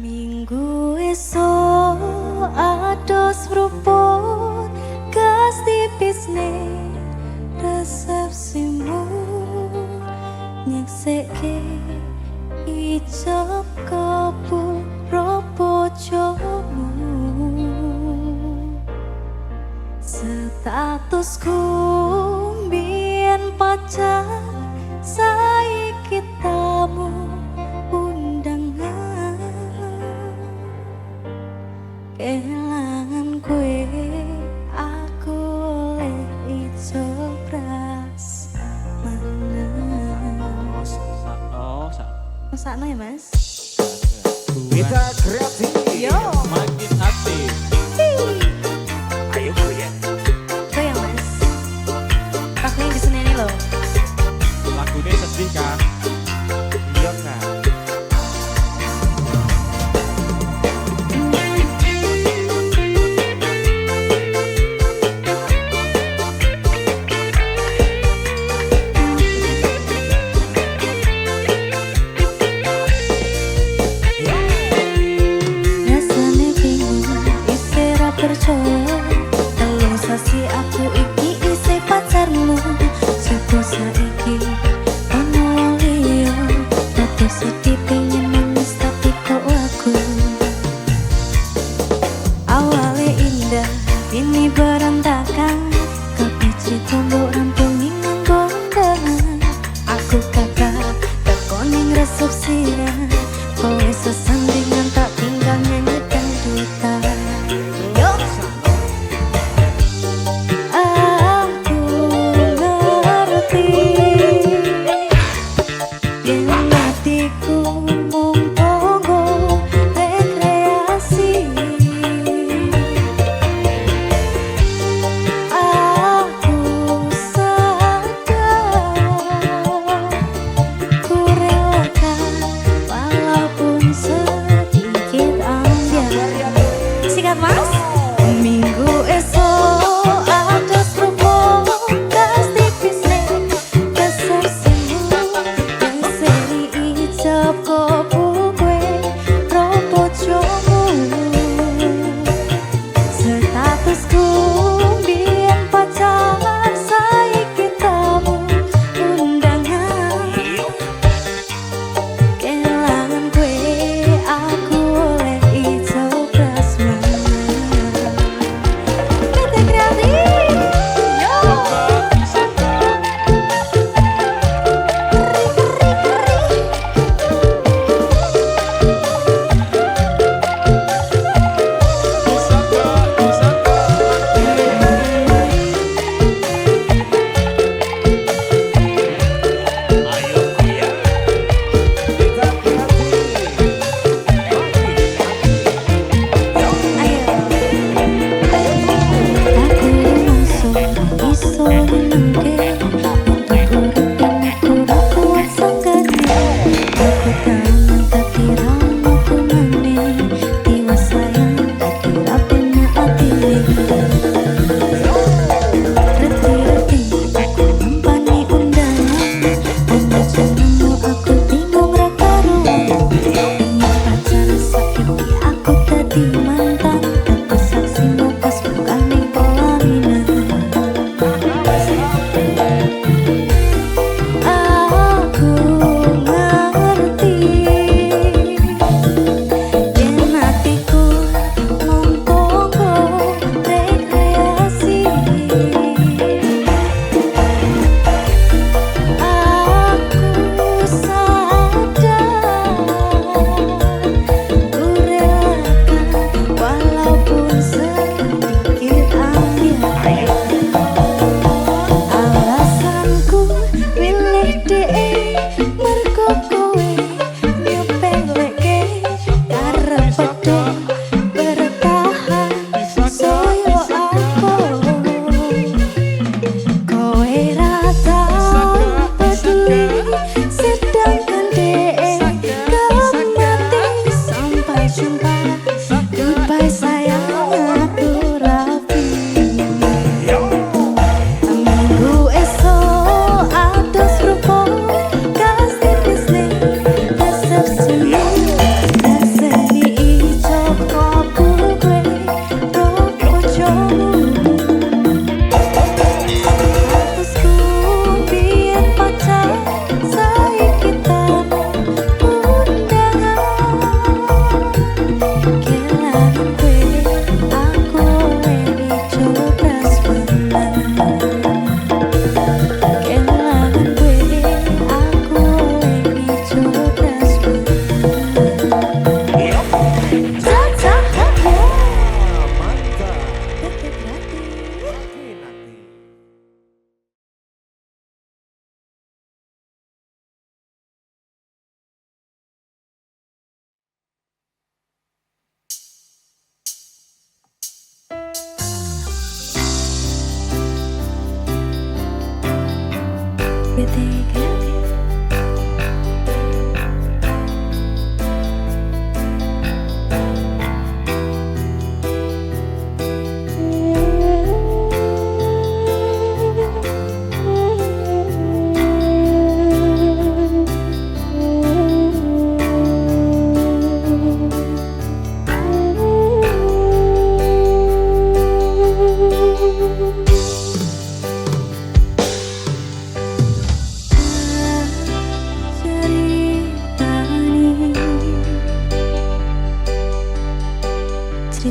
Minggu esok ados ruput gas tipis nih resepsimu nyekseke ijab kabul bojomu. Statusku mbien pacar saiki tamu undangan. Kelangan kue aku oleh ijo pras menang. Sakno ya mas? Kita kreatif. Yo. Makin aktif. Ayo goyang. Goyang mas. Pakai di sini loh. Lagunya sedih kan? Iya kan. Rasane bingung, isi ra percaya. Telung sasi aku iki isi pacarmu. Suku saiki ono liya, tapi sedih pengen nangis tapi kok aku. Awalnya indah, ini berantakan. Kabeh cerita mbok rampung nganggo undangan. Aku kakak tekoning resepsian. Kowe sesandingan tak tinggal nyanyi dangdutan. Yo. Aku ngerti yen hatiku mung tonggo rekreasi. Aku sadar ku relakan walaupun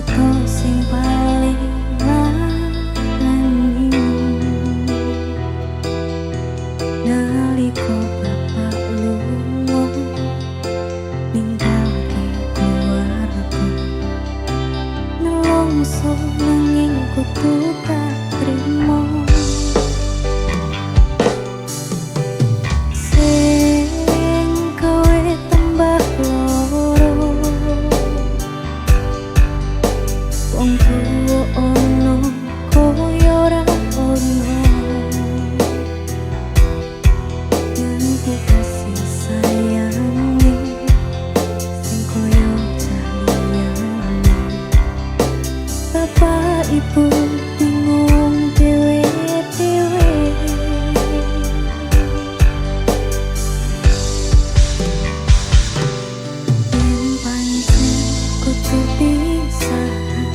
cerita sing paling lanani nalika bapak lunga ninggalke keluarga nelongso nanging kudu tak trimo sing kowe tambah loro wong tuwa ono koyo ora ono nganti kasih sayangi sing koyo jaliyane bapak ibu bingung dewe-dewe yen pancen kudu pisahan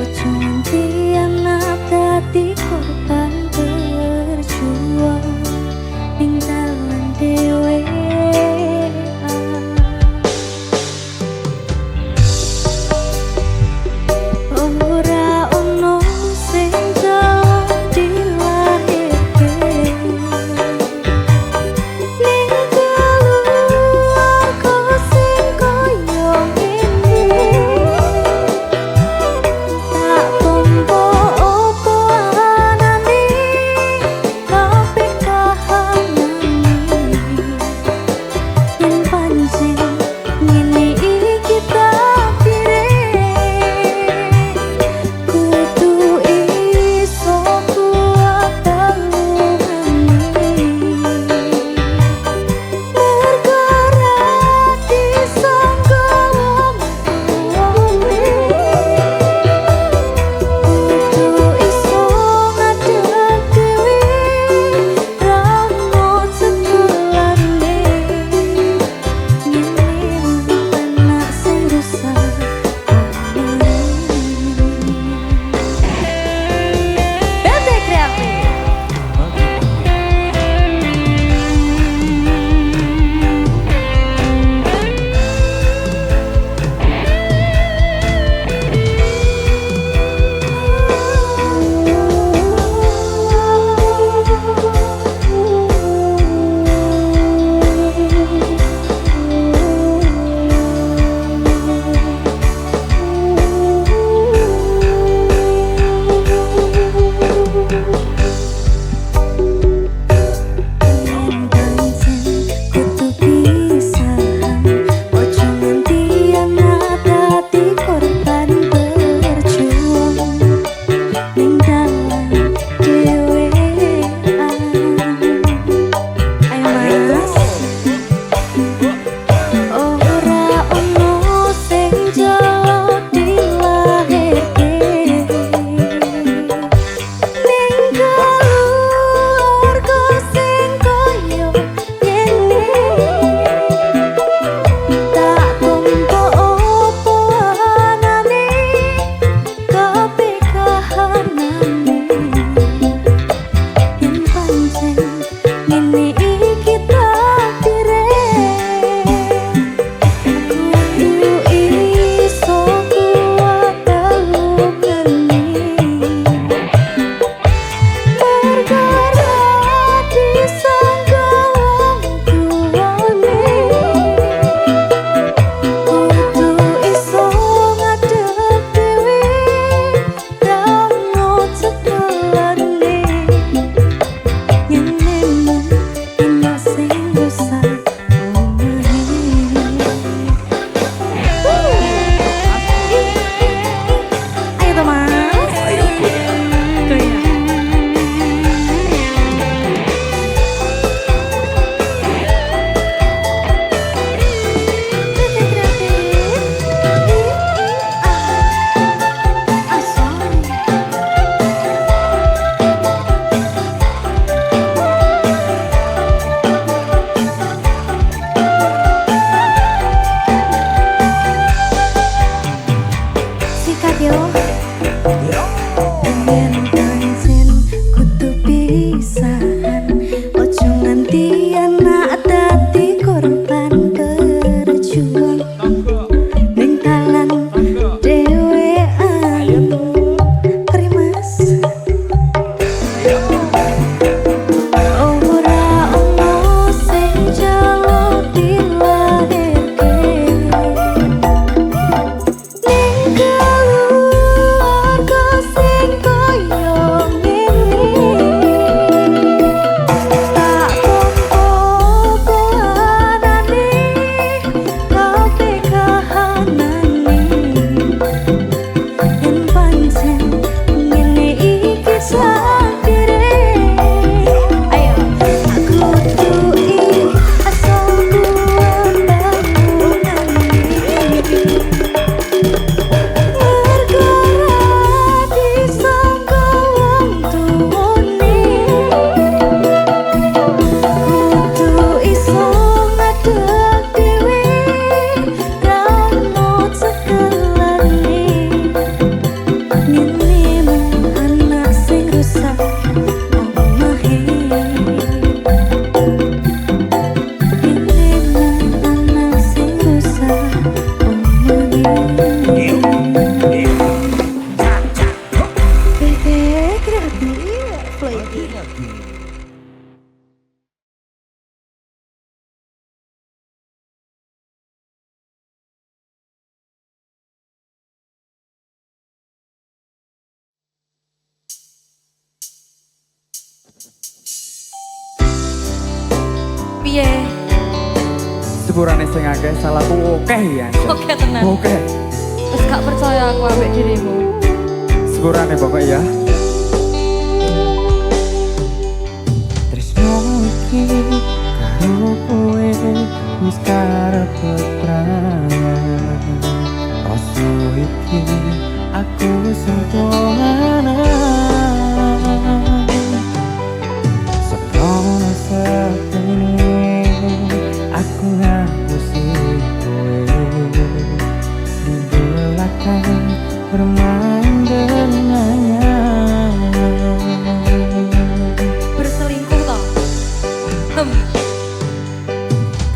ojo nganti anak dadi korban berjuang ning dalan dhewean ora ono sing jauh dilahirke ning keluarga sing koyo ngene tak tompo opo anane kabeh kahanane yen pancen ngene iki takdire kudu iso kuat dalungane perkara disangka wong tuwane kudu iso ngadeg dhewe rano cekelane ngene anak sing rusak PT Kreatif yen pancen kudu pisahan ojo nganti anak dadi korban berjuang ning dalan dhewean ayo mas ora ono sing jauh dilahirke ning keluarga sing koyo ngene tak tompo opo anane kabeh kahanane yen pancen ngene iki takdire kudu iso kuat dalungane perkara disangka wong tuwane kudu iso ngadeg dhewe rano cekelane ngene anak sing rusak omahe ayo Thomas Ayo goyang. Sikat yo Yo. yen pancen kudu pisahan ojo nganti anak dadi korban berjuang ning dalan dhewean Piye? Sepurane sing akeh salahku oke ya. Oke tenan. Oke. Wis gak percaya aku ambek dirimu. Sepurane pokok ya. Tresno iki karo kowe wis karep peperangan. Rasa iki aku sentuhan. Sekono sepene aku ngapusi kowe di belakang bermain dengannya. Berselingkuh toh?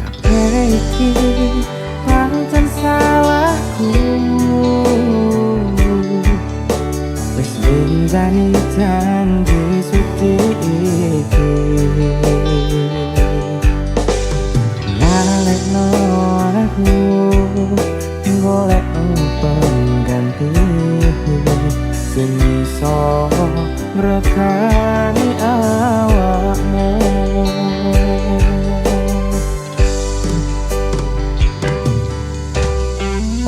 Kabeh iki pancen salahku. Wis njalani janji suci iki. Nalekno aku golek pengganti sing iso ngrekani awakmu.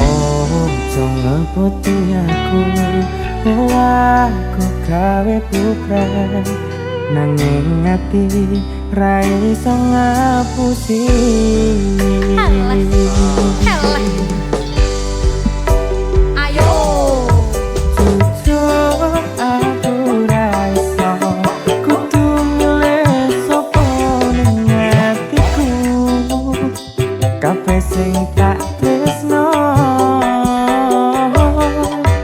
Oh, jangan putih aku gawe putra nanging ati ra iso ngapusi. Ayo. Jujur aku ra iso kudu milih sapa ning atiku. Kabeh sing tak tresno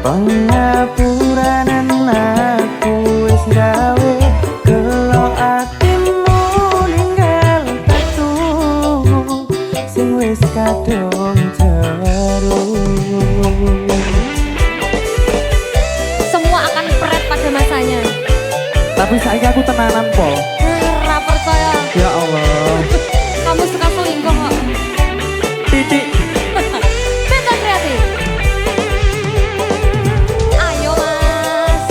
pengapuranan aku wis gawe kelo atimu ninggal tatu sing wis kadung jeru. Semua akan peret pada masanya. Tapi saiki aku tenanan po. Ora percaya. Ya Allah. Kamu suka selingkuh kok. Titik. Beta kreatif. Ayo mas.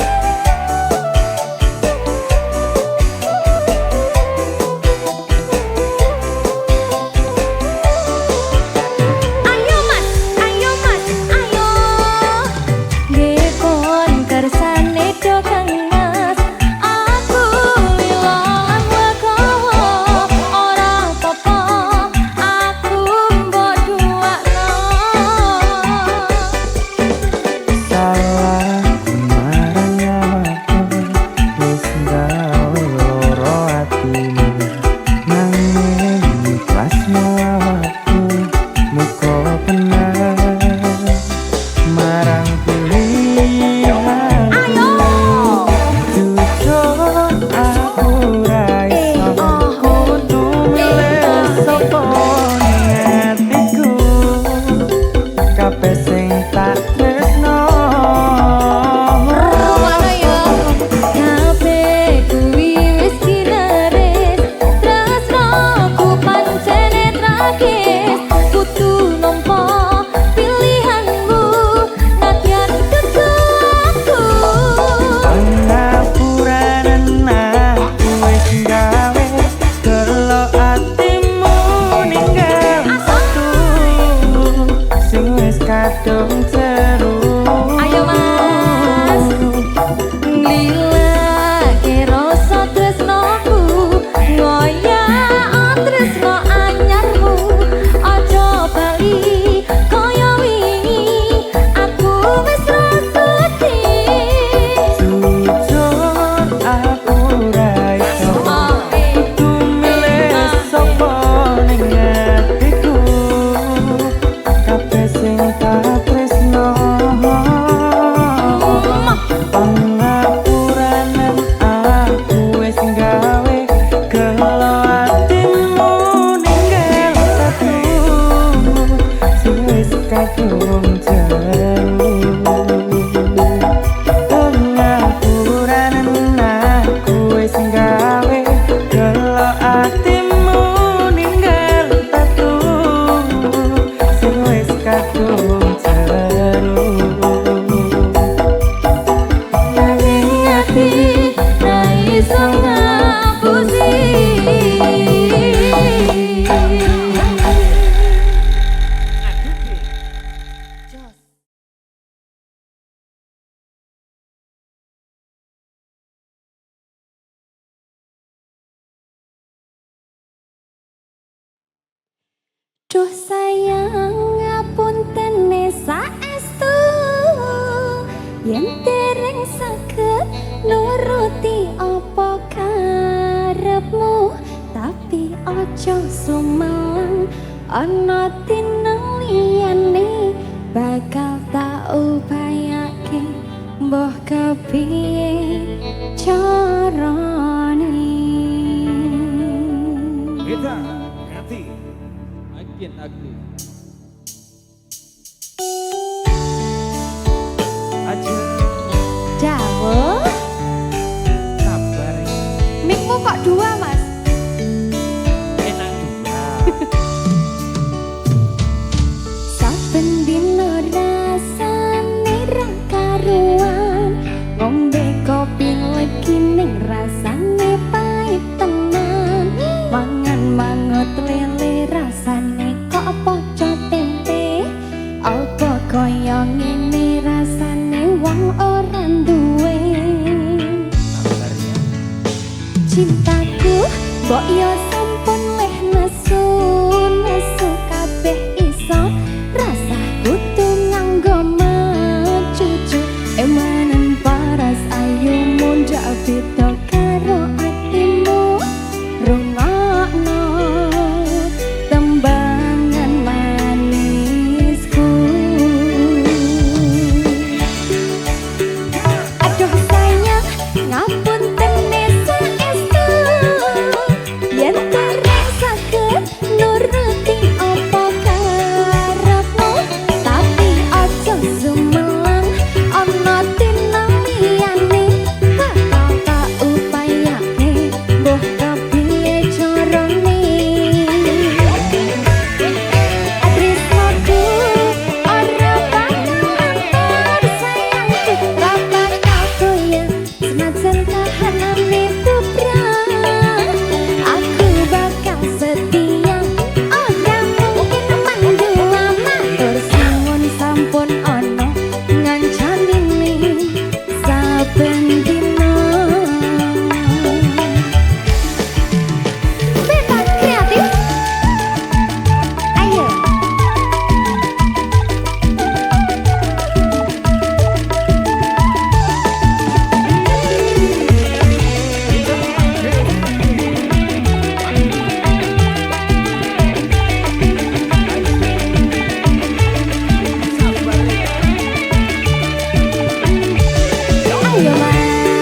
Ayo mas, ayo mas, ayo. Gekon kersane dokang mas. Aku wilang wakowo. Aduh sayang ngapunten saestu yen dereng saged nuruti apa karepmu tapi aja sumelang ana tineng liyane bakal tak upayake mbah kepiye carane. Kita ganti. Makin aktif. Aja Dawo, sabar. mikmu kok dua mas? Enak juga. Saben dino rasane ra karuan ngombe kopi legi ning rasane pahit tenan mangan mangut lele rasane kok poco tempe apa kaya ngene rasane wong ora duwe cintaku mbok yo sampun leh nesu nesu kabeh iso rasa kudu nganggo cucu emanen paras ayumu ndak beda karo atimu rungokno tembangan manisku. Aduh sayang ngapunten saestu yen dereng saged nuruti apa karepmu tapi aja sumelang ana tineng liyane bakal tak upayake mbah kepiye carane. Tresnaku ora bakal antar sayangku ra bakal goyah senajan kahanane kubrah aku bakal setia ora mungkin mandua matur suwun sampun ana ngancanine saben dina. Bebas kreatif ayo ayo mas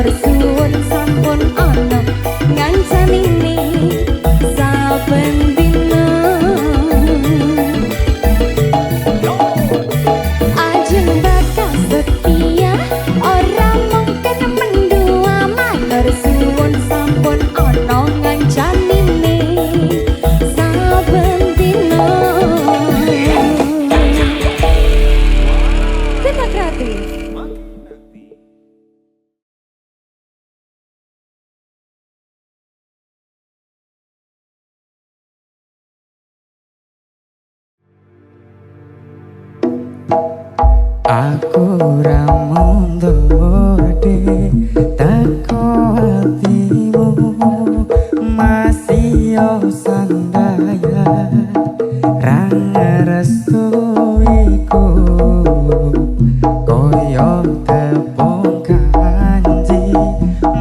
matur suwun sampun ana ngancanine saben dina ajeng bakal setia ora mungkin mendua matur suwun sampun ana ngancanine saben dina Kita kreatif. Aku ora mundur teko atimu masih yo sandaya ra ngerestuiku koyo tepung kanji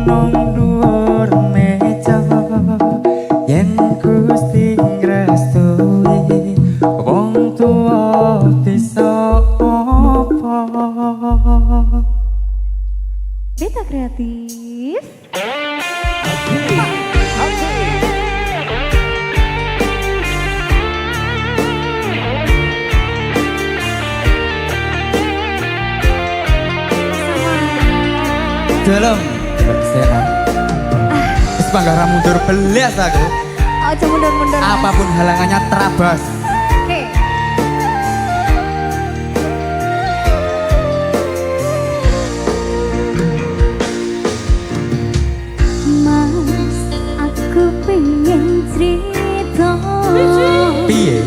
nang dhuwur meja yen Gusti ngrestui wong tuwa bisa Beta kreatif. dalam sehat wis panggara mundur belas aku Aja mundur-mundur. apapun halangannya terabas. Oke. Mas, aku pengen cerita Piye?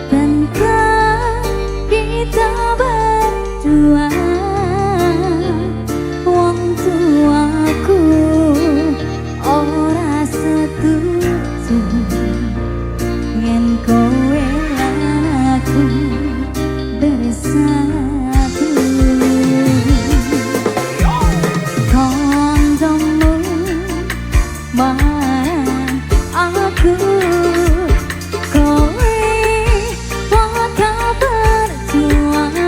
tentang kita berdua. Wong tuaku ora setuju yen kowe lan aku bersatu. Kancamu marang aku, kowe bakal berjuang.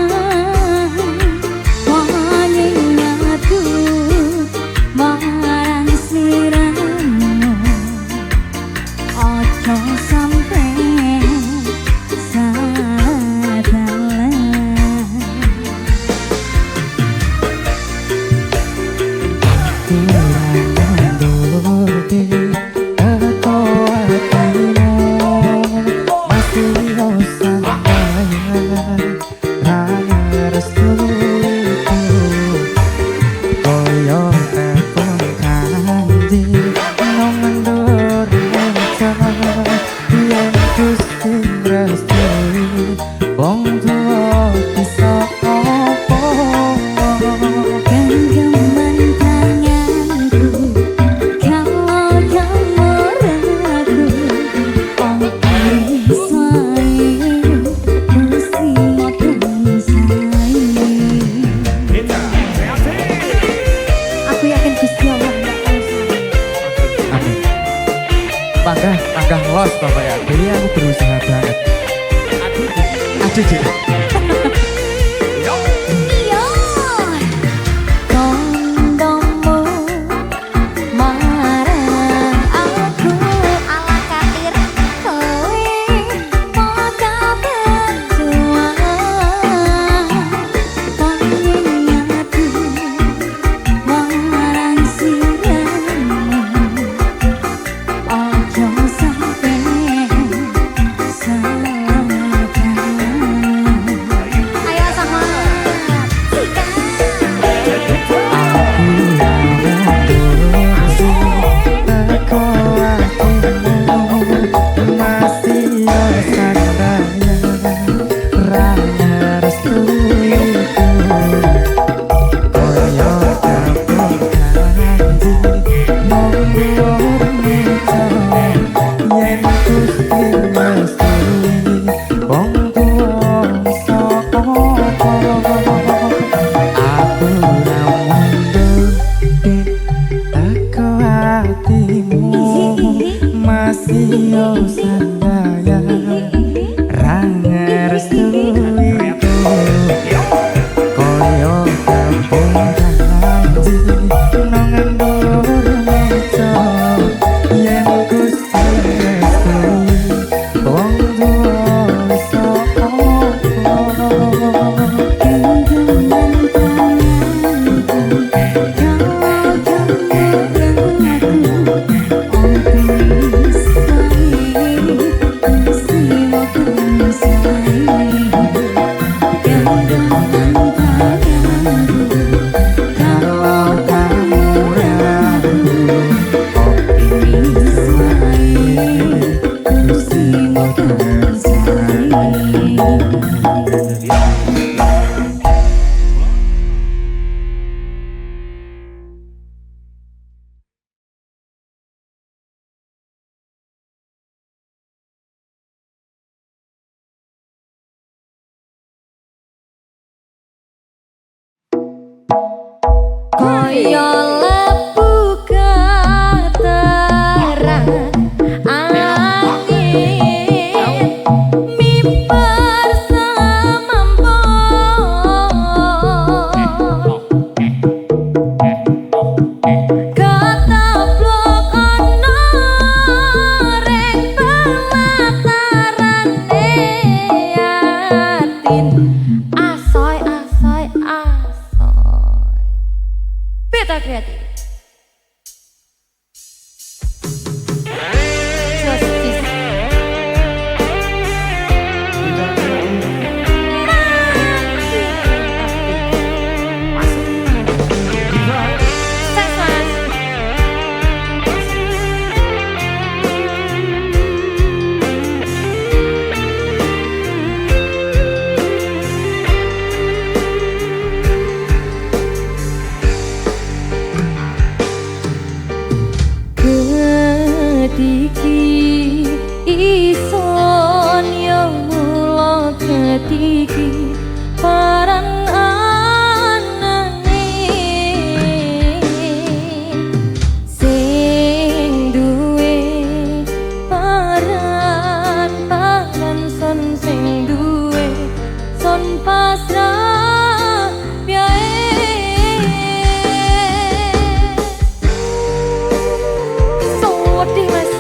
Wanyengatu marang sliramu, ojo sampe salah dalan. Wong tua bisa apa? Genggaman tanganku kalau kamu ragu, oh sayang mesti makin sayang. Aku yakin Gusti Allah bakal sayang. Amin. Panggah los Bapak ya. Jadi aku berusaha banget. Aduh, Iya, kondommu marang aku ala katir kowe bakal berjuang. Panyengatu marang sliramu, ojo sampe salah dalan. Ayo sama Sika. Masih yo sadaya ra ngerestui koyo kampung kanji Koyo lebu keteran angin miper semampun ketablok ana reng pematarane yatin asoy asoy asoy Pita Kreatif Justice Sukses Mas Ketiki ison yang mula ketiki paran anane sing duwe paran son sing duwe son pasrah biae sedih mas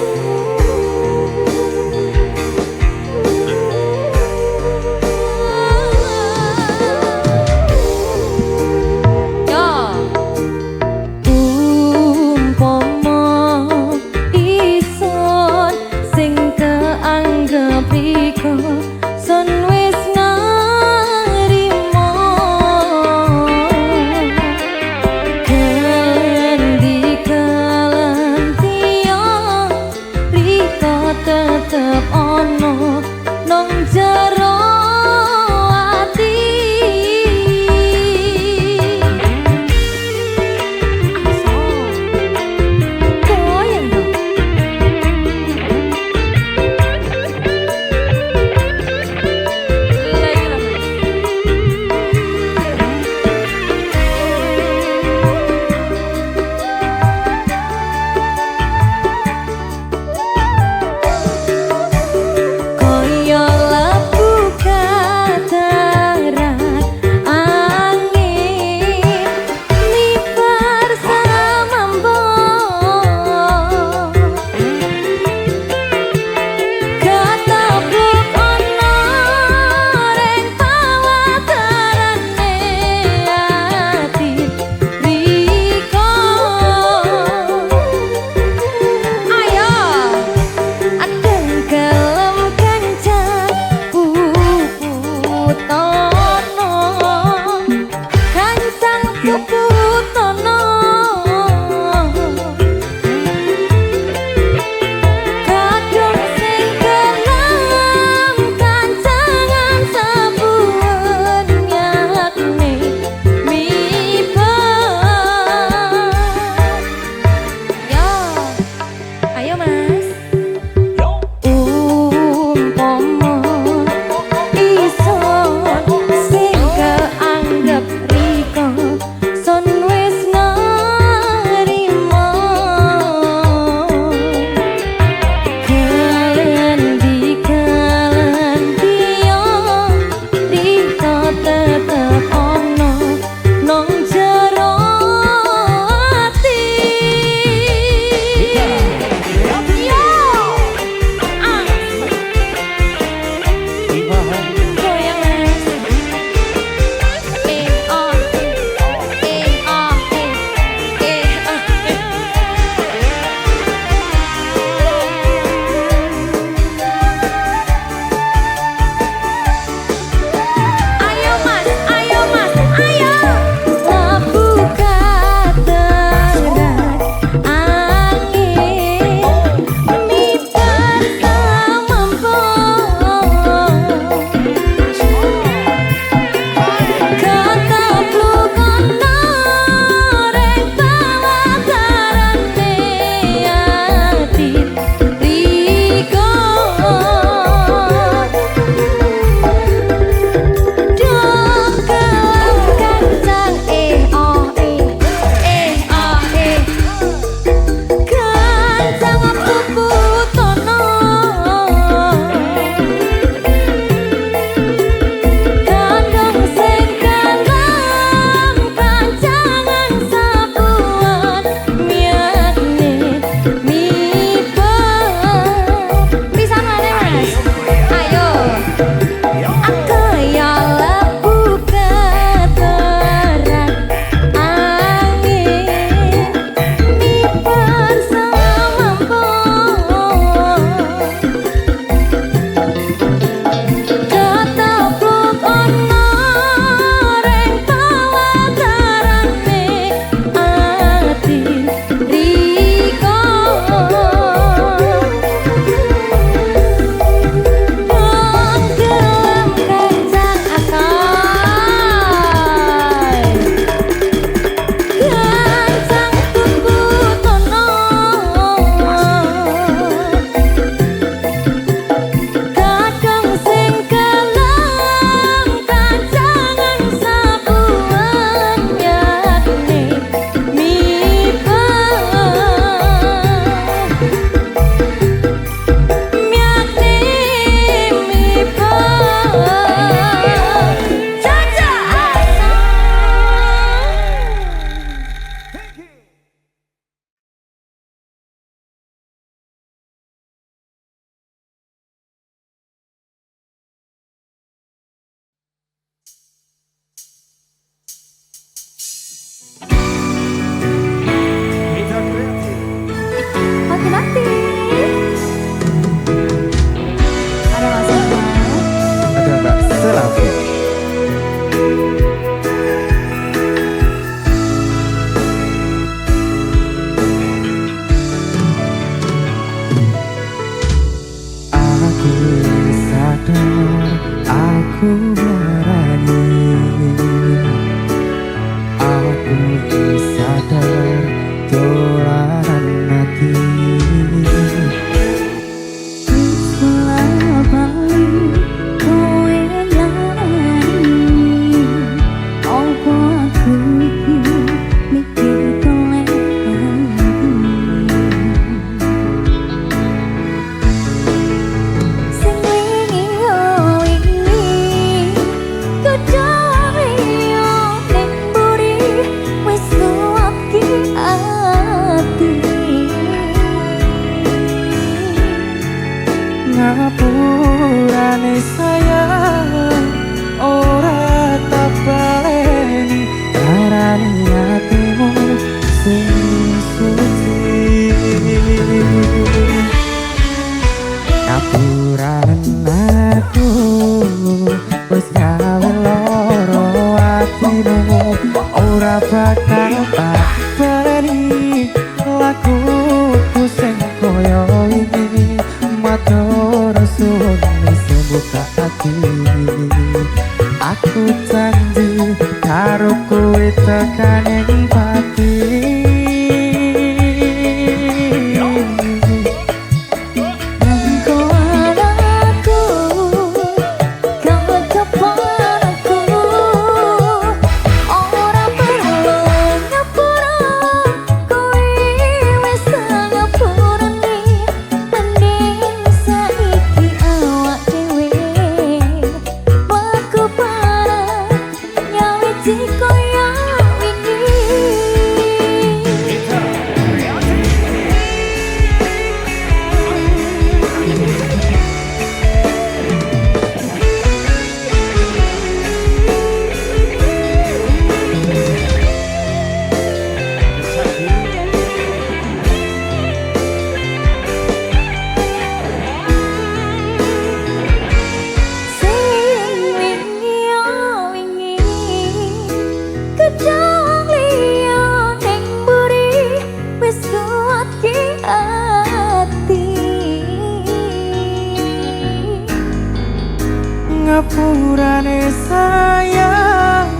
Ngapurane sayang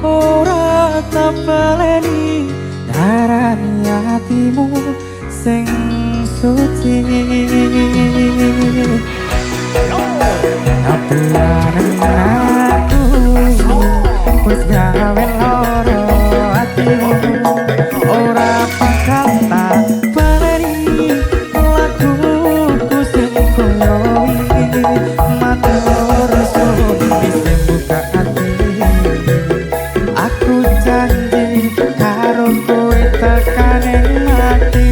ora tak baleni darani hatimu sing suci. Ngapurane aku wis gawe loro hatimu ora bakal tak baleni laguku sing koyo iki matur suwun bisa buka hati aku janji karo kowe tekane ati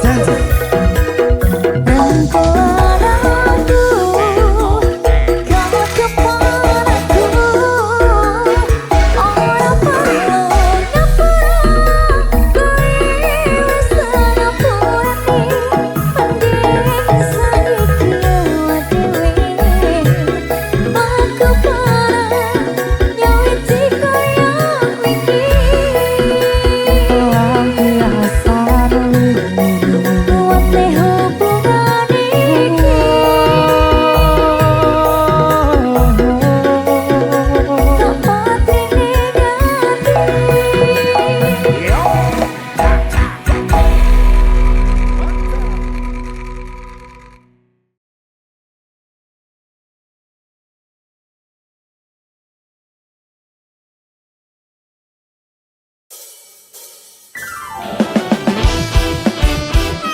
janji Dan padaku kamu kepadaku orang perlu ngapura kowe senapurani mending saiki lewat dewe aku para nyawiti koyo iki lampiasan wingi Wate hubungan iki tak pati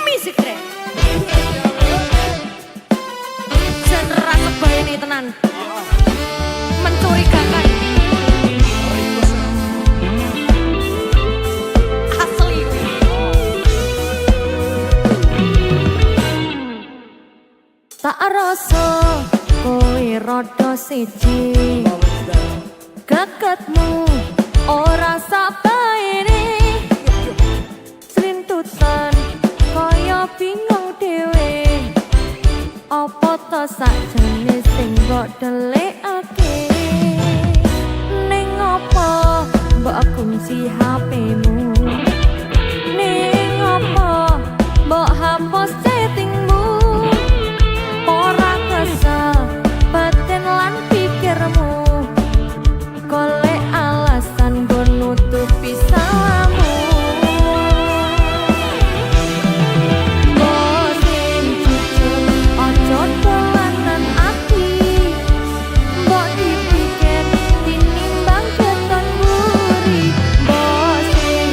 Musik keren Jan rasa bayani tenan Mencurigakan Asli Tak rasa kowe rada siji Geketmu ora sabaene Srintutan kaya bingung dhewe Apa to sakjane sing mbok delikake Ning apa mbok kunci HP-mu Ning apa mbok hapus chattingmu Ora kesel batin lan pikirmu Golek alasan nggo nutupi salahmu Bosin jujur ojo dolanan ati Mbok dipikir tinimbang keton buri Bosin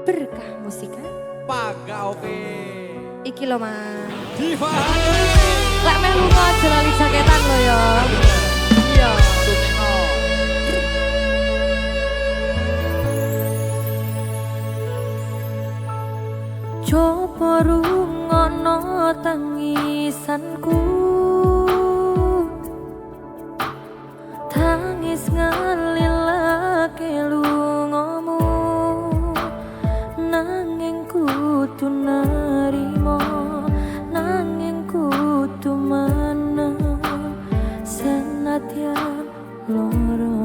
Berkah Musika. Paga oke. Iki lho Mas. Diva. Lek meh lunga aja lali jaketan lho ya. Iya. Suneno. Coba rungono tangisanku, tangis ngalilake lungamu, nanging kudu nerimo, nanging kudu meneng, senadyan loro.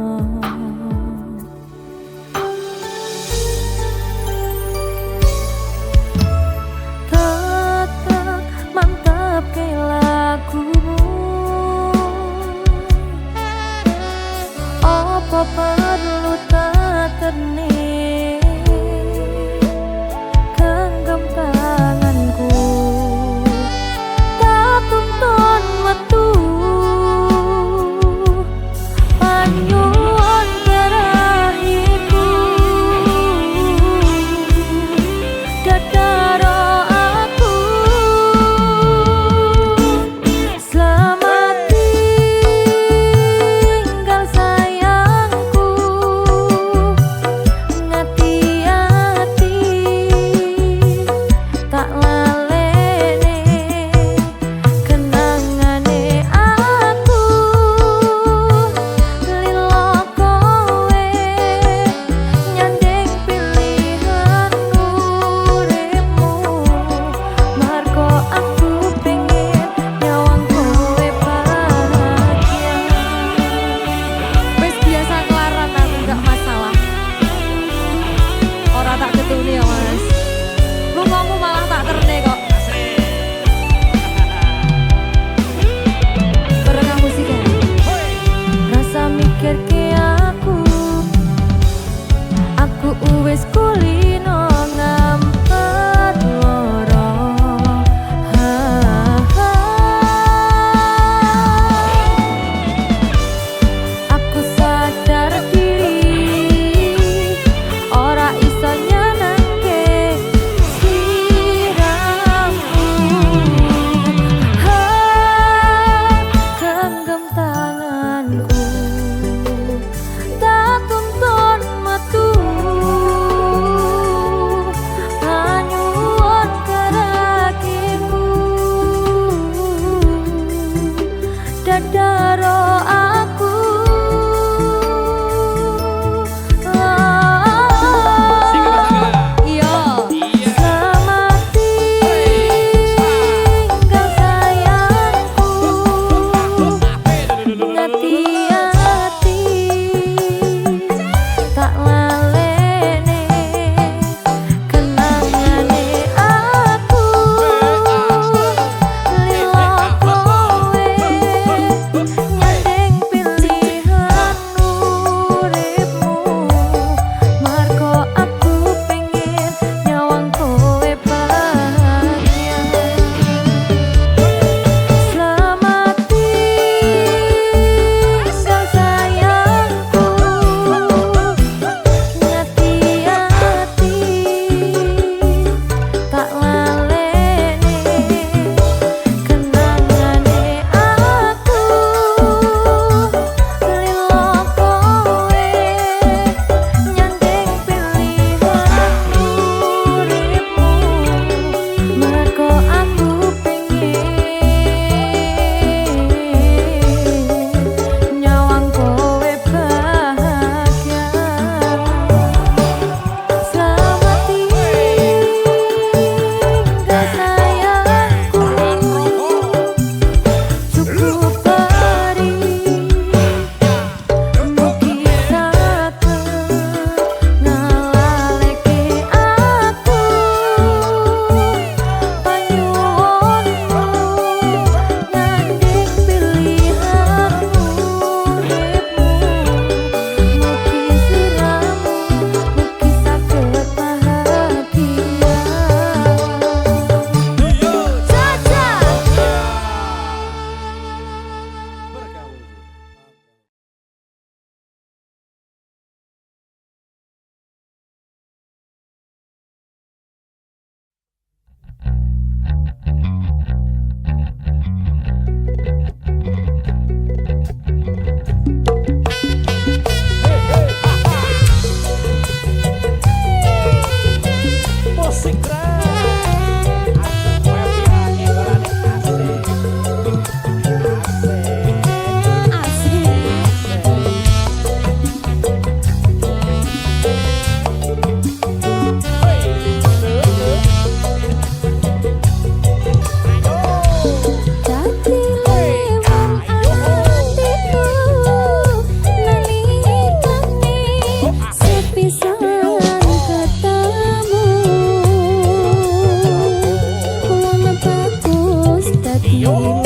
Yo